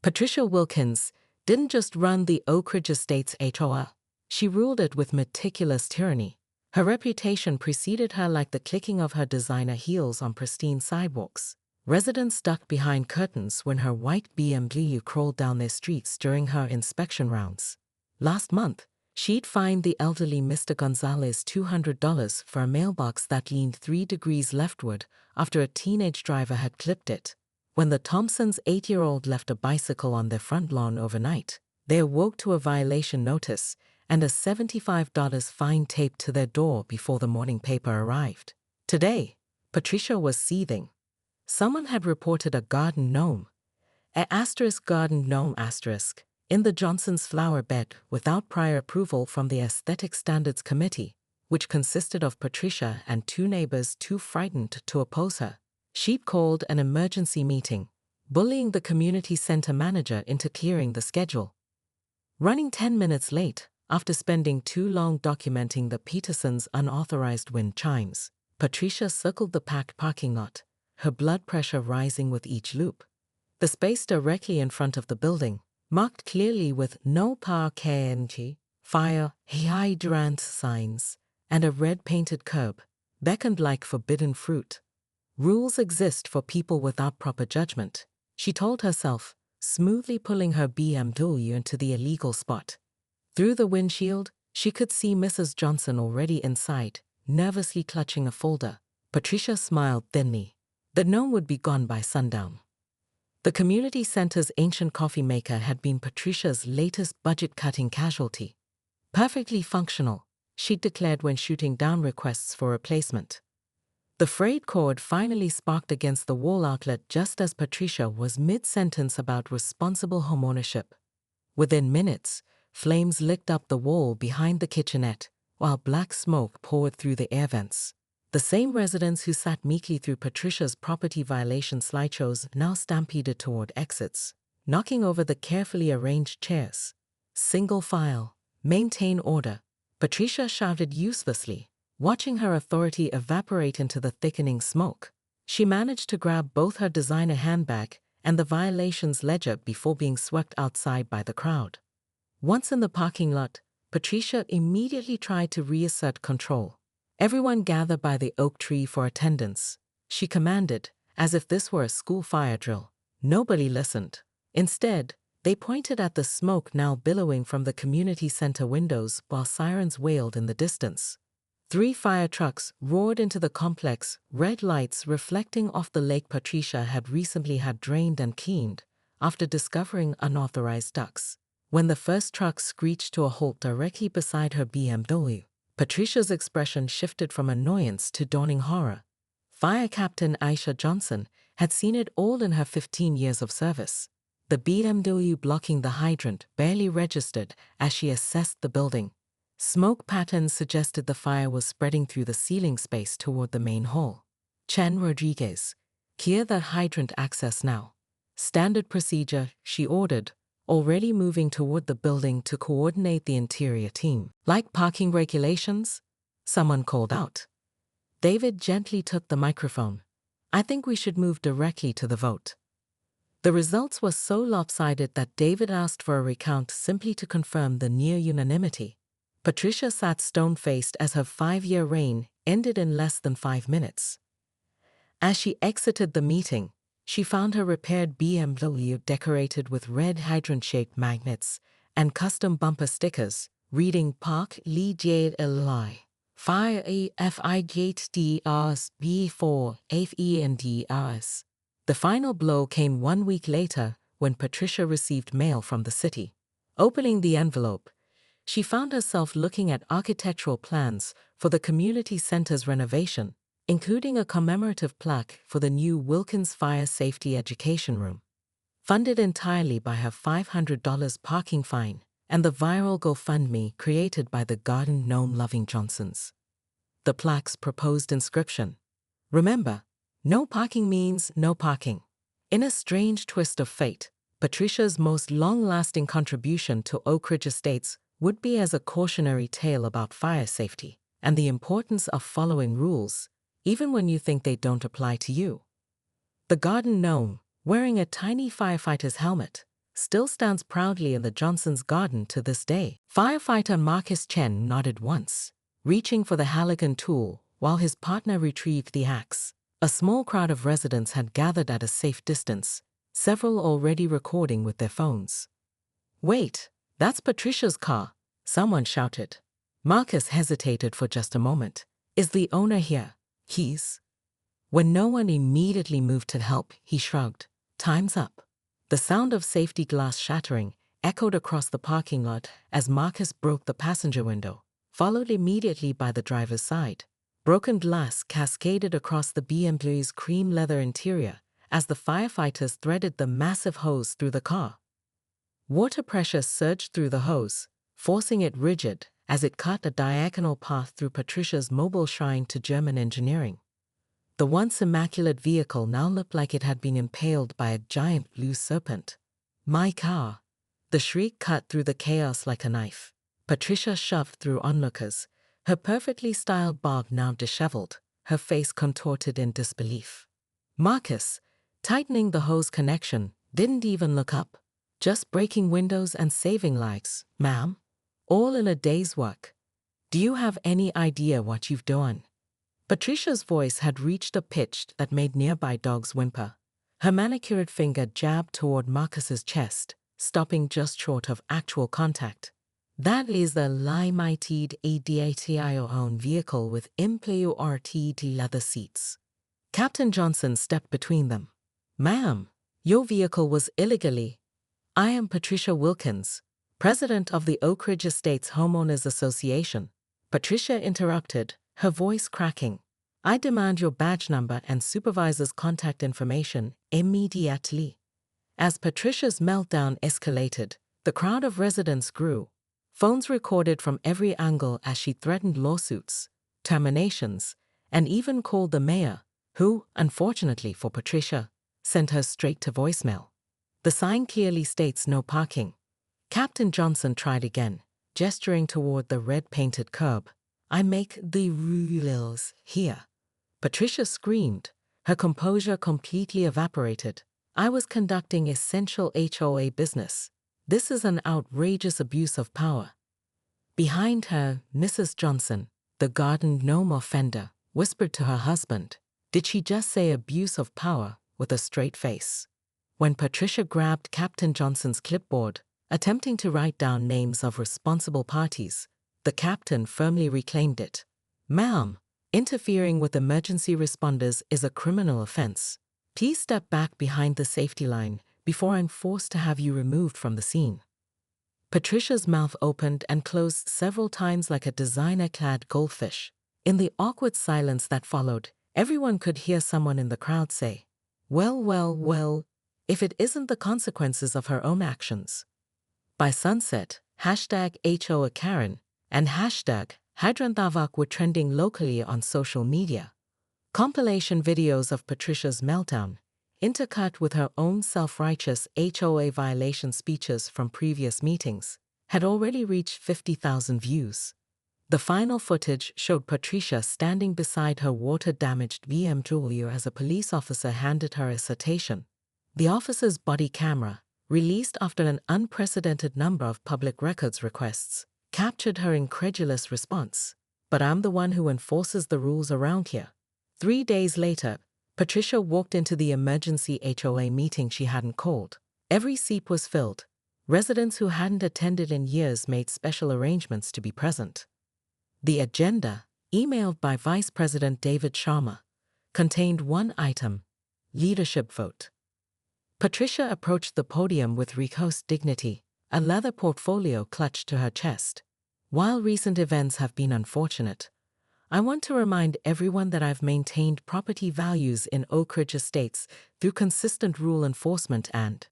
Patricia Wilkins didn't just run the Oak Ridge Estates HOA, she ruled it with meticulous tyranny. Her reputation preceded her like the clicking of her designer heels on pristine sidewalks. Residents ducked behind curtains when her white BMW crawled down their streets during her inspection rounds. Last month, she'd fined the elderly Mr. Gonzalez $200 for a mailbox that leaned 3 degrees leftward after a teenage driver had clipped it. When the Thompsons' 8-year-old left a bicycle on their front lawn overnight, they awoke to a violation notice and a $75 fine taped to their door before the morning paper arrived. Today, Patricia was seething. Someone had reported a garden gnome, in the Johnsons' flower bed without prior approval from the Aesthetic Standards Committee, which consisted of Patricia and 2 neighbors too frightened to oppose her. She'd called an emergency meeting, bullying the community center manager into clearing the schedule. Running 10 minutes late, after spending too long documenting the Petersons' unauthorized wind chimes, Patricia circled the packed parking lot, her blood pressure rising with each loop. The space directly in front of the building, marked clearly with no parking, fire, hydrant signs, and a red-painted curb, beckoned like forbidden fruit. Rules exist for people without proper judgment, she told herself, smoothly pulling her BMW into the illegal spot. Through the windshield, she could see Mrs. Johnson already inside, nervously clutching a folder. Patricia smiled thinly. The gnome would be gone by sundown. The community center's ancient coffee maker had been Patricia's latest budget-cutting casualty. Perfectly functional, she'd declared when shooting down requests for replacement. The frayed cord finally sparked against the wall outlet just as Patricia was mid-sentence about responsible homeownership. Within minutes, flames licked up the wall behind the kitchenette, while black smoke poured through the air vents. The same residents who sat meekly through Patricia's property violation slideshows now stampeded toward exits, knocking over the carefully arranged chairs. Single file, maintain order, Patricia shouted uselessly, watching her authority evaporate into the thickening smoke. She managed to grab both her designer handbag and the violations ledger before being swept outside by the crowd. Once in the parking lot, Patricia immediately tried to reassert control. Everyone gather by the oak tree for attendance, she commanded, as if this were a school fire drill. Nobody listened. Instead, they pointed at the smoke now billowing from the community center windows while sirens wailed in the distance. 3 fire trucks roared into the complex, red lights reflecting off the lake Patricia had recently had drained and cleaned after discovering unauthorized ducts. When the first truck screeched to a halt directly beside her BMW, Patricia's expression shifted from annoyance to dawning horror. Fire Captain Aisha Johnson had seen it all in her 15 years of service. The BMW blocking the hydrant barely registered as she assessed the building. Smoke patterns suggested the fire was spreading through the ceiling space toward the main hall. Chen Rodriguez, clear the hydrant access now. Standard procedure, she ordered, already moving toward the building to coordinate the interior team. Like parking regulations? Someone called out. David gently took the microphone. I think we should move directly to the vote. The results were so lopsided that David asked for a recount simply to confirm the near unanimity. Patricia sat stone-faced as her 5-year reign ended in less than 5 minutes. As she exited the meeting, she found her repaired BMW decorated with red hydrant-shaped magnets and custom bumper stickers, reading Park Li Fire FIGHTRS B4 FENDRS. The final blow came 1 week later when Patricia received mail from the city. Opening the envelope, she found herself looking at architectural plans for the community center's renovation, including a commemorative plaque for the new Wilkins Fire Safety Education Room. Funded entirely by her $500 parking fine and the viral GoFundMe created by the garden gnome-loving Johnsons. The plaque's proposed inscription: remember, no parking means no parking. In a strange twist of fate, Patricia's most long-lasting contribution to Oak Ridge Estates would be as a cautionary tale about fire safety and the importance of following rules, even when you think they don't apply to you. The garden gnome, wearing a tiny firefighter's helmet, still stands proudly in the Johnsons' garden to this day. Firefighter Marcus Chen nodded once, reaching for the Halligan tool while his partner retrieved the axe. A small crowd of residents had gathered at a safe distance, several already recording with their phones. "Wait, that's Patricia's car," someone shouted. Marcus hesitated for just a moment. "Is the owner here?" "He's." When no one immediately moved to help, he shrugged. "Time's up." The sound of safety glass shattering echoed across the parking lot as Marcus broke the passenger window, followed immediately by the driver's side. Broken glass cascaded across the BMW's cream leather interior as the firefighters threaded the massive hose through the car. Water pressure surged through the hose, forcing it rigid as it cut a diagonal path through Patricia's mobile shrine to German engineering. The once immaculate vehicle now looked like it had been impaled by a giant blue serpent. "My car!" The shriek cut through the chaos like a knife. Patricia shoved through onlookers, her perfectly styled bob now disheveled, her face contorted in disbelief. Marcus, tightening the hose connection, didn't even look up. "Just breaking windows and saving lives, ma'am. All in a day's work. Do you have any idea what you've done?" Patricia's voice had reached a pitch that made nearby dogs whimper. Her manicured finger jabbed toward Marcus's chest, stopping just short of actual contact. "That is the limited ADATIO vehicle with implanted leather seats." Captain Johnson stepped between them. "Ma'am, your vehicle was illegally—" "I am Patricia Wilkins, president of the Oak Ridge Estates Homeowners Association," Patricia interrupted, her voice cracking. "I demand your badge number and supervisor's contact information immediately." As Patricia's meltdown escalated, the crowd of residents grew. Phones recorded from every angle as she threatened lawsuits, terminations, and even called the mayor, who, unfortunately for Patricia, sent her straight to voicemail. The sign clearly states no parking. Captain Johnson tried again, gesturing toward the red-painted curb. "I make the rules here." Patricia screamed, her composure completely evaporated. "I was conducting essential HOA business. This is an outrageous abuse of power." Behind her, Mrs. Johnson, the garden gnome offender, whispered to her husband. Did she just say abuse of power with a straight face? When Patricia grabbed Captain Johnson's clipboard, attempting to write down names of responsible parties, the captain firmly reclaimed it. "Ma'am, interfering with emergency responders is a criminal offense. Please step back behind the safety line before I'm forced to have you removed from the scene." Patricia's mouth opened and closed several times like a designer-clad goldfish. In the awkward silence that followed, everyone could hear someone in the crowd say, well, if it isn't the consequences of her own actions." By sunset, #HOA Karen and #Hydrant were trending locally on social media. Compilation videos of Patricia's meltdown, intercut with her own self-righteous HOA violation speeches from previous meetings, had already reached 50,000 views. The final footage showed Patricia standing beside her water-damaged BMW as a police officer handed her a citation. The officer's body camera, released after an unprecedented number of public records requests, captured her incredulous response. "But I'm the one who enforces the rules around here." 3 days later, Patricia walked into the emergency HOA meeting she hadn't called. Every seat was filled. Residents who hadn't attended in years made special arrangements to be present. The agenda, emailed by Vice President David Sharma, contained one item: leadership vote. Patricia approached the podium with reclosed dignity, a leather portfolio clutched to her chest. "While recent events have been unfortunate, I want to remind everyone that I've maintained property values in Oak Ridge Estates through consistent rule enforcement and